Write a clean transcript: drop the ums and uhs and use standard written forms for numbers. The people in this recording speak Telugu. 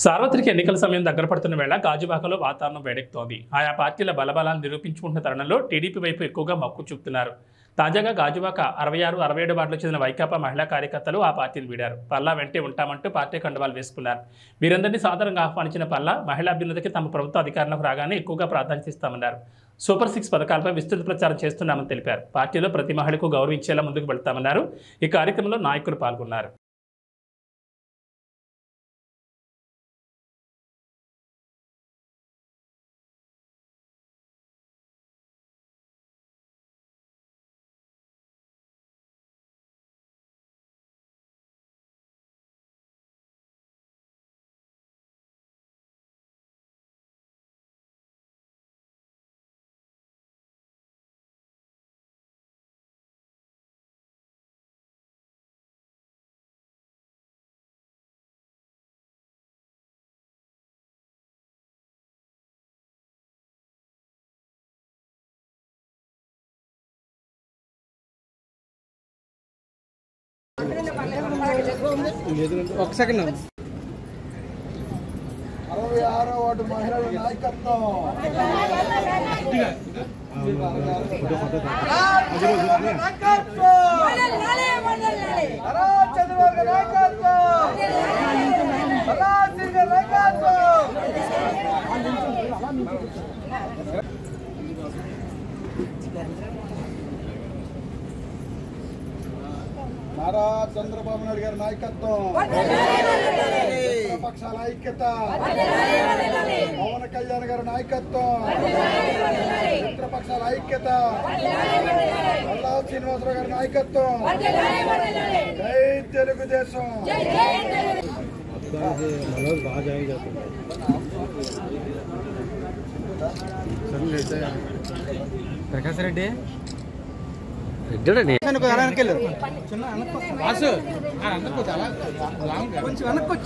సార్వత్రిక ఎన్నికల సమయం దగ్గర పడుతున్న వేళ గాజువాకలో వాతావరణం వేడెక్కుతోంది. ఆయా పార్టీల బలబలాలను నిరూపించుకుంటున్న తరుణంలో టీడీపీ వైపు ఎక్కువగా మక్కువ చూపుతున్నారు. తాజాగా గాజువాక 66, 67 వార్డులకు చెందిన వైకాపా మహిళా కార్యకర్తలు ఆ పార్టీని వీడారు. పల్లా వెంటే ఉంటామంటూ పార్టీ కండువాలు వేసుకున్నారు. వీరందరినీ సాధారణంగా ఆహ్వానించిన పల్లా మహిళా అభ్యున్నతికి తమ ప్రభుత్వ అధికారంలోకి రాగానే ఎక్కువగా ప్రాధాన్యత ఇస్తామన్నారు. సూపర్ 6 పథకాలపై విస్తృత ప్రచారం చేస్తున్నామని తెలిపారు. పార్టీలో ప్రతి మహిళకు గౌరవించేలా ముందుకు వెళ్తామన్నారు. ఈ కార్యక్రమంలో నాయకులు పాల్గొన్నారు. ఒక సెకండ్ 66వ వార్డు మహిళల నాయకత్వం నారా చంద్రబాబు నాయుడు గారి నాయకత్వం, పక్షాల ఐక్యత, పవన్ కళ్యాణ్ గారి నాయకత్వం, మిత్రపక్షాల ఐక్యత, మల్లా శ్రీనివాసరావు గారి నాయకత్వం. జై తెలుగుదేశం. ప్రకాశ్ రెడ్డి